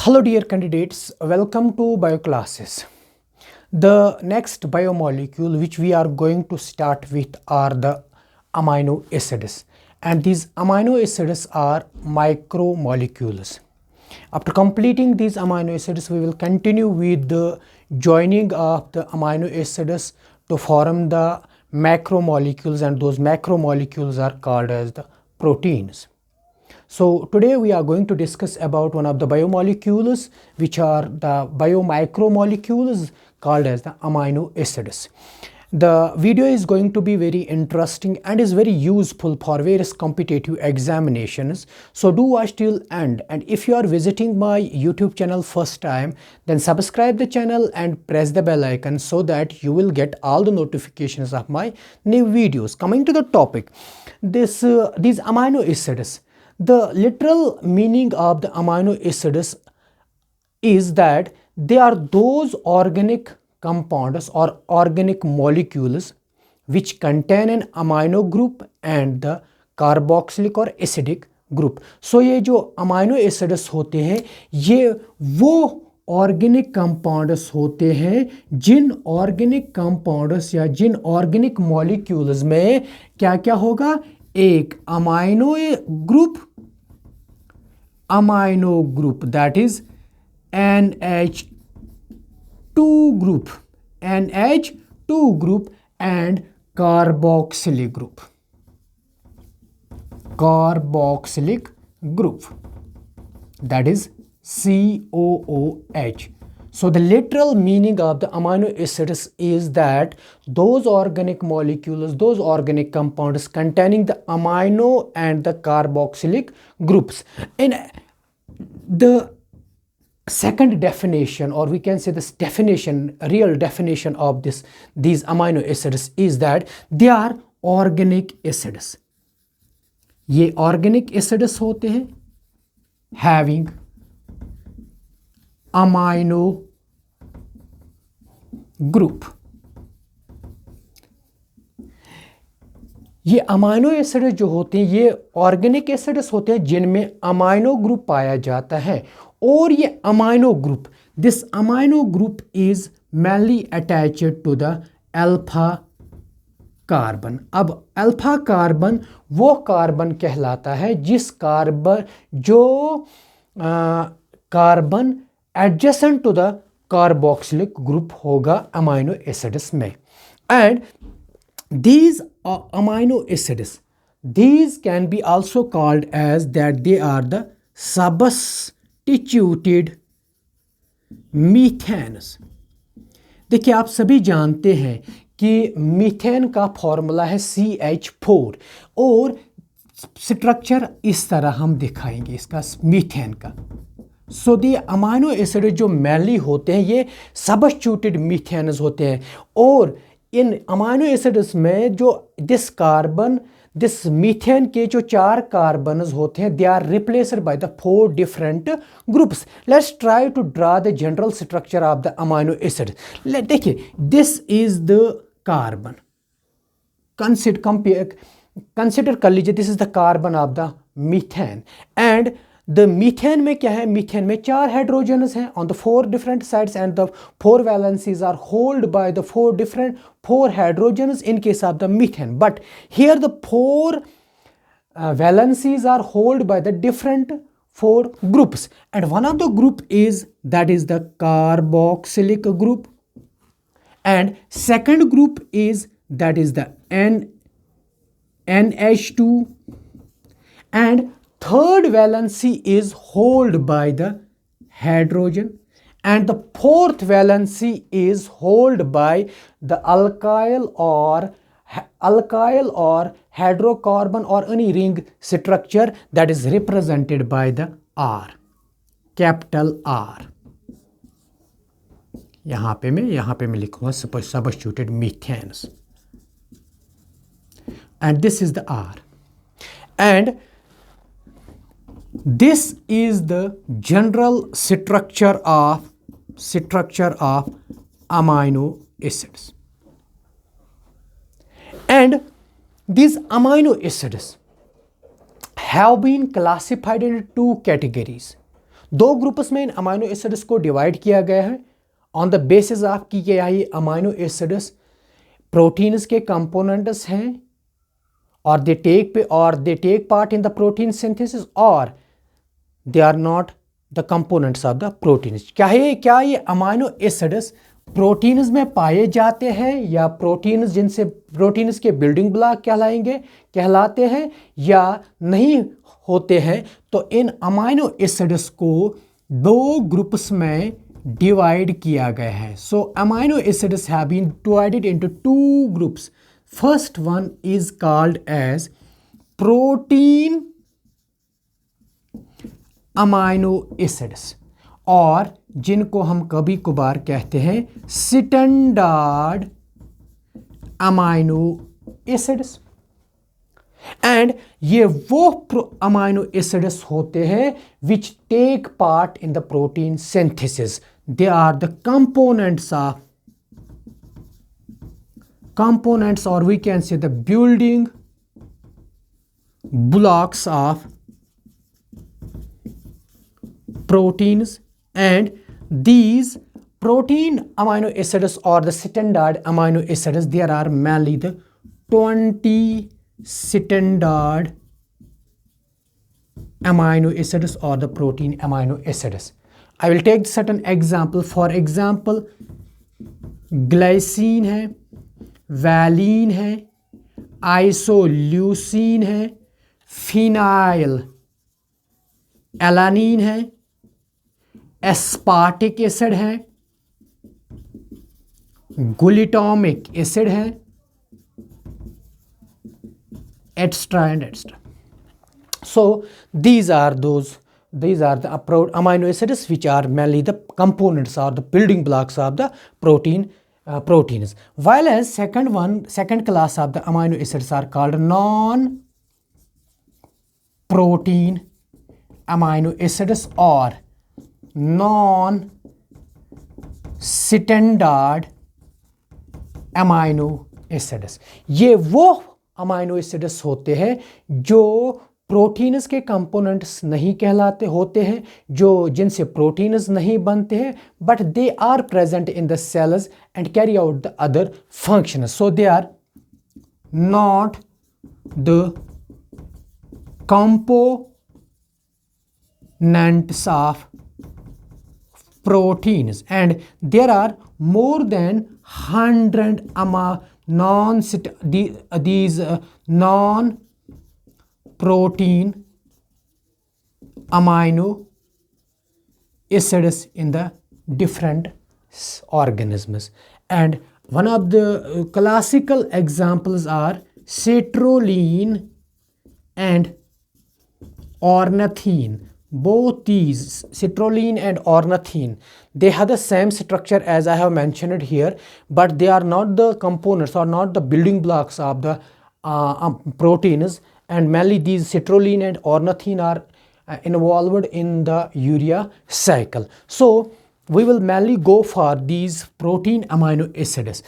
Hello dear candidates, welcome to Bioclasses. The next biomolecule which we are going to start with are the amino acids, and these amino acids are micromolecules. After completing these amino acids, we will continue with the joining of the amino acids to form the macromolecules, and those macromolecules are called as the proteins. So today we are going to discuss about one of the biomolecules which are the biomicromolecules called as the amino acids. The video is going to be very interesting and is very useful for various competitive examinations. So do watch till end, and if you are visiting my YouTube channel first time, then subscribe the channel and press the bell icon so that you will get all the notifications of my new videos. Coming to the topic, these amino acids. The literal meaning of the amino acids is that they are those organic compounds or organic molecules which contain an amino group and the carboxylic or acidic group. So ये जो amino acids होते हैं ये वो organic compounds होते हैं जिन organic compounds या जिन organic molecules में क्या क्या होगा, एक amino group that is NH2 group and carboxylic group that is COOH. So the literal meaning of the amino acids is that those organic molecules, those organic compounds containing the amino and the carboxylic groups. In the second definition, or we can say this definition, real definition of these amino acids is that they are organic acids. ये organic acids होते हैं having amino group. ये amino acid जो होते हैं ये organic acids होते हैं जिनमें अमाइनो ग्रुप पाया जाता है, और ये amino group, this amino group is mainly attached to the alpha carbon. अब अल्फा कार्बन वो कार्बन कहलाता है जिस कार्बन जो carbon adjacent to the carboxylic group होगा amino acids में. And these amino acids, these can be also called as that they are the substituted methanes. देखिए आप सभी जानते हैं कि मीथेन का फॉर्मूला है CH4 और स्ट्रक्चर इस तरह हम दिखाएंगे इसका मीथेन का. सो दी अमाइनो एसिड जो मैनली होते हैं ये सबस्टिट्यूटेड मीथेन्स होते हैं, और इन अमाइनो एसिड्स में जो दिस मीथेन के जो 4 कार्बन्स होते हैं they are replaced by the 4 different groups. Let's try to draw the general structure of the amino acid. देखिए this is the carbon, consider कर लीजिए this is the carbon of the methane, and the methane में क्या है, methane में 4 hydrogens हैं on the 4 different sides, and the 4 valencies are hold by the 4 hydrogens in case of the methane. But here the 4 valencies are hold by the different 4 groups, and one of the group is that is the carboxylic group, and second group is that is the NH2, and third valency is held by the hydrogen, and the fourth valency is held by the alkyl or hydrocarbon or any ring structure that is represented by the R, capital R. यहाँ पे मैं लिखूंगा substituted methanes, and this is the R, and this is the general structure of amino acids. And these amino acids have been classified into 2 categories. दो groups में इन amino acids को divide किया गया है ऑन द बेसिस ऑफ कि क्या ये amino acids proteins के कंपोनेंट्स हैं और they take part in the protein synthesis और they are not the components of the proteins. क्या ये अमाइनो एसिड्स प्रोटीन्स में पाए जाते हैं या प्रोटीन्स जिनसे प्रोटीन्स के बिल्डिंग ब्लॉक कहलाते हैं या नहीं होते हैं। तो इन अमाइनो एसिड्स को दो ग्रुप्स में डिवाइड किया गया है। So amino acids have been divided into two groups. First one is called as protein amino acids और जिनको हम कभी कभार कहते हैं स्टैंडर्ड अमाइनो एसिड्स। एंड ये वो अमाइनो एसिड्स होते हैं which take part in the protein synthesis. They are the components or we can say the building blocks of proteins, and these protein amino acids or the standard amino acids, there are mainly the 20 standard amino acids or the protein amino acids. I will take certain example. For example, glycine है, valine है, isoleucine है, phenyl alanine है, aspartic acid है, glutamic acid है, etc and etc. So these are the amino acids which are mainly the components or the building blocks of the proteins. While as second class of the amino acids are called non-protein amino acids or non-standard amino acids. ये वो amino acids होते हैं जो proteins के components नहीं कहलाते होते हैं, जो जिनसे प्रोटीन्स नहीं बनते हैं, but they are present in the cells and carry out the other functions. So they are not the components of proteins, and there are more than 100 non-protein amino acids in the different organisms. And one of the classical examples are citrulline and ornithine. Both these, citrulline and ornithine, they have the same structure as I have mentioned here, but they are not the components or not the building blocks of the proteins. And mainly these citrulline and ornithine are involved in the urea cycle. So we will mainly go for these protein amino acids.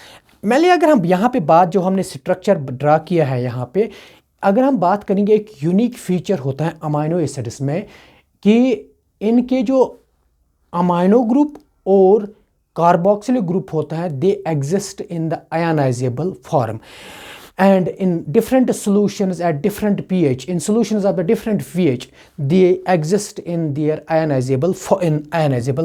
mainly अगर हम यहाँ पे बात जो हमने structure draw किया है, यहाँ पे अगर हम बात करेंगे, एक यूनिक फीचर होता है अमाइनो एसिड्स में कि इनके जो अमाइनो ग्रुप और कार्बोक्सिलिक ग्रुप होता है, they exist in the ionizable form and in different solutions at different pH, in solutions of the different pH, they exist in their ionizable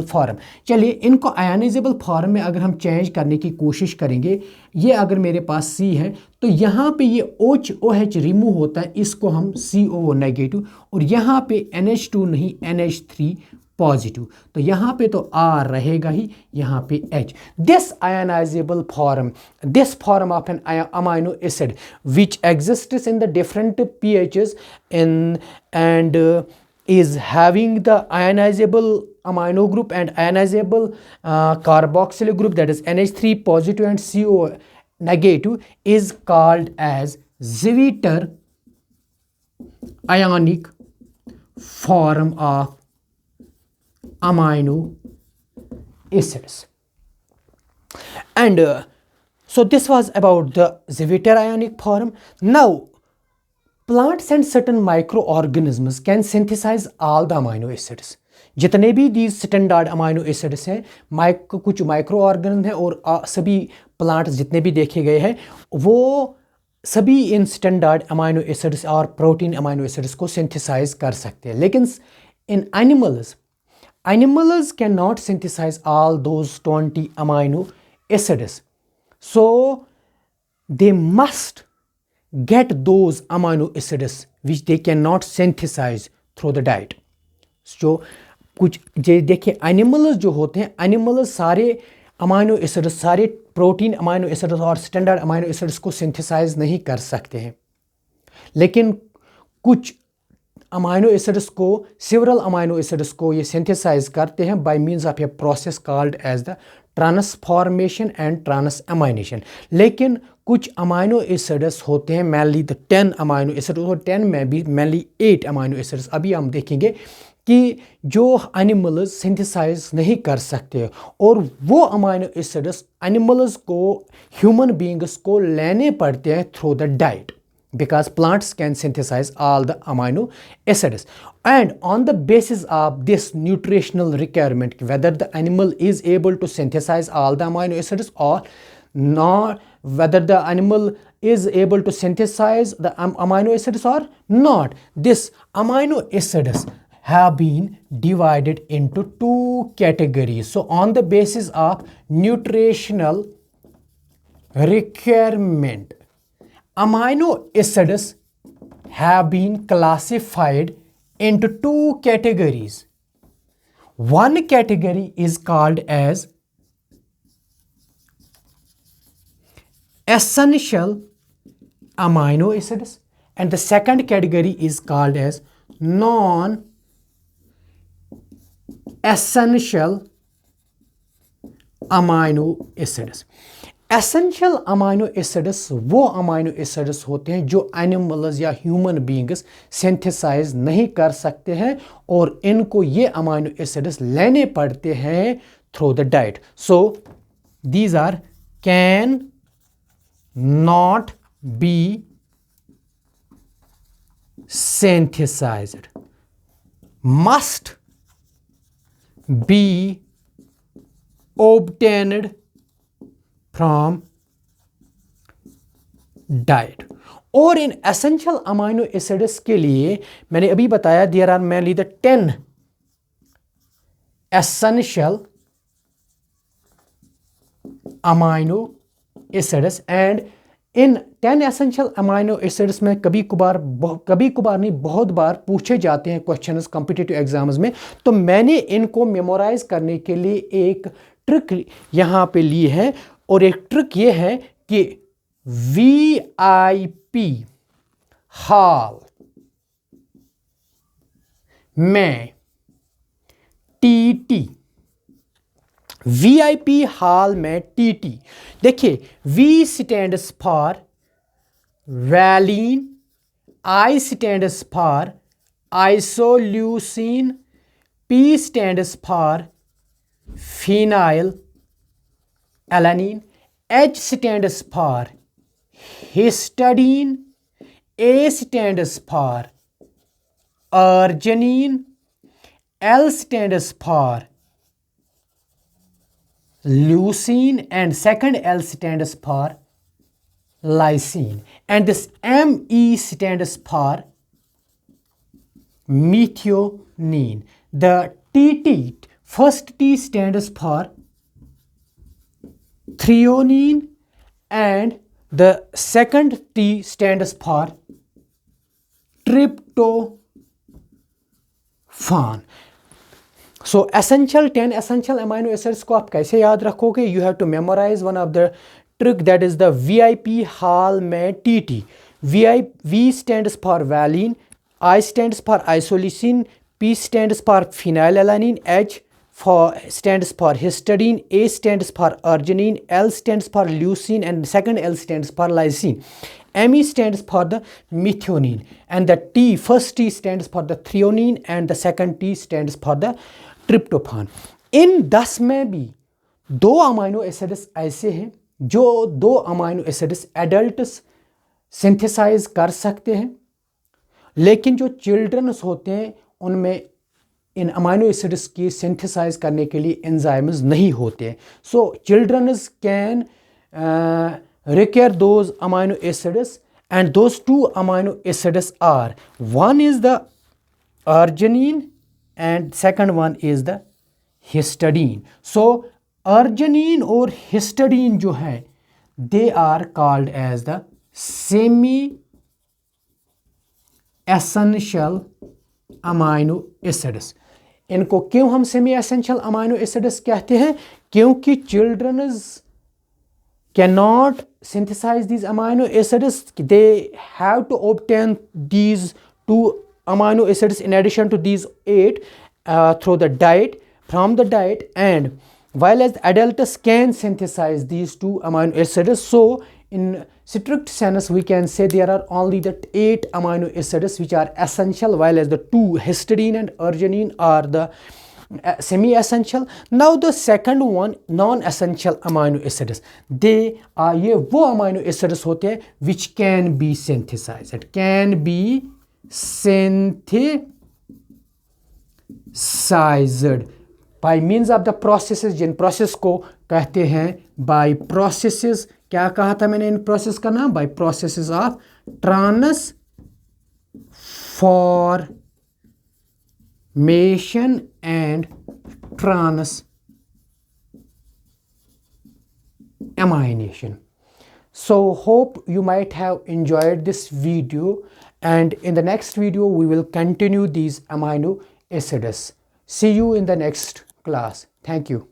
form. चलिए इनको ionizable form में अगर हम change करने की कोशिश करेंगे, ये अगर मेरे पास C है तो यहाँ पे ये OH रिमूव होता है, इसको हम CO नेगेटिव, और यहाँ पे NH2 नहीं NH3 पॉजिटिव, तो यहाँ पे तो R रहेगा ही, यहाँ पे H. This ionizable form, this form of an amino acid which exists in the different pHs and is having the ionizable amino group and ionizable carboxylic group, that is NH3 positive and CO negative, is called as Zwitter ionic form of amino acids. And so this was about the Zwitter ionic form. Now plants and certain microorganisms can synthesize all the amino acids. जितने भी these standard amino acids हैं, कुछ micro organ हैं और सभी plants जितने भी देखे गए हैं वो सभी इन स्टैंडर्ड अमाइनो एसिड्स और प्रोटीन अमाइनो एसिड्स को सिंथेसाइज कर सकते हैं। लेकिन इन animals cannot synthesize all those 20 amino acids, so they must get those amino acids which they cannot synthesize through the diet। जो कुछ देखिए एनिमल्स जो होते हैं, एनिमल्स सारे अमाइनो एसिड्स, सारे प्रोटीन अमाइनो एसिड्स और स्टैंडर्ड अमाइनो एसिड्स को सिंथेसाइज नहीं कर सकते हैं, लेकिन कुछ अमाइनो एसिड्स को, सेवरल अमाइनो एसिड्स को ये सिंथेसाइज करते हैं by means of a process called as the transformation and transamination. लेकिन कुछ अमाइनो एसिड्स होते हैं, मेनली द 10 अमाइनो एसिड्स, और 10 में भी मेनली 8 अमाइनो एसिड्स अभी हम देखेंगे कि जो एनिमल्स सिंथेसाइज नहीं कर सकते, और वो अमाइनो एसिड्स एनिमल्स को, ह्यूमन बीइंग्स को लेने पड़ते हैं through the diet, because plants can synthesize all the amino acids, and on the basis of this nutritional requirement, whether the animal is able to synthesize all the amino acids or not, whether the animal is able to synthesize the amino acids or not, this amino acids have been divided into 2 categories. So on the basis of nutritional requirement, amino acids have been classified into 2 categories. One category is called as essential amino acids and the second category is called as non-essential amino acids। Essential amino acids वो amino acids होते हैं जो animals या human beings synthesise नहीं कर सकते हैं, और इनको ये अमाइनो एसिड्स लेने पड़ते हैं through the diet. So these are can not be synthesized, must be obtained from diet। और इन एसेंशियल अमाइनो एसिड्स के लिए मैंने अभी बताया there are mainly the 10 essential amino acids, and in 10 essential amino acids में कभी कभार नहीं बहुत बार पूछे जाते हैं क्वेश्चंस कॉम्पिटिटिव एग्जाम्स में। तो मैंने इनको मेमोराइज करने के लिए एक ट्रिक यहाँ पे ली है, और एक ट्रिक ये है कि VIP हॉल में TT, VIP हॉल में TT, देखिए V stands for valine, I stands for isoleucine, P stands for phenyl alanine, H stands for histidine, A stands for arginine, L stands for leucine, and second L stands for lysine, and this ME stands for methionine. The TT, first T stands for threonine, and the second T stands for tryptophan। So essential 10 essential amino acids को आप कैसे याद रखोगे? You have to memorize one of the trick, that is the VIP hall में TT। V stands for valine, I stands for isoleucine, P stands for phenylalanine, H stands for histidine, A stands for arginine, L stands for leucine, and second L stands for lysine, ME stands for the methionine, and the T, first T stands for the threonine, and the second T stands for the tryptophan। इन 10 में भी 2 amino acids ऐसे हैं जो 2 amino acids adults synthesise कर सकते हैं, लेकिन जो चिल्ड्रंस होते हैं उनमें इन अमाइनो एसिड्स की सिंथेसाइज करने के लिए एंजाइम्स नहीं होते. So childrens can require those amino acids, and those two amino acids are, one is the arginine and second one is the histidine. So arginine or histidine जो है, they are called as the semi essential amino acids. इनको क्यों हम semi essential amino acids कहते हैं? क्योंकि children's cannot synthesize these amino acids. They have to obtain these two amino acids in addition to these 8 through the diet, from the diet, and while as adults can synthesize these two amino acids. So in strict sense we can say there are only the 8 amino acids which are essential, while as the 2 histidine and arginine are the semi-essential. Now the second one, non-essential amino acids, they are ये वो amino acids होते हैं which can be synthesized, can be synthesized by means of the processes, Jin process को कहते हैं by processes. क्या कहा था मैंने इन process का नाम? by processes of transformation and transamination. So hope you might have enjoyed this video, and in the next video we will continue these amino acids. See you in the next class. Thank you.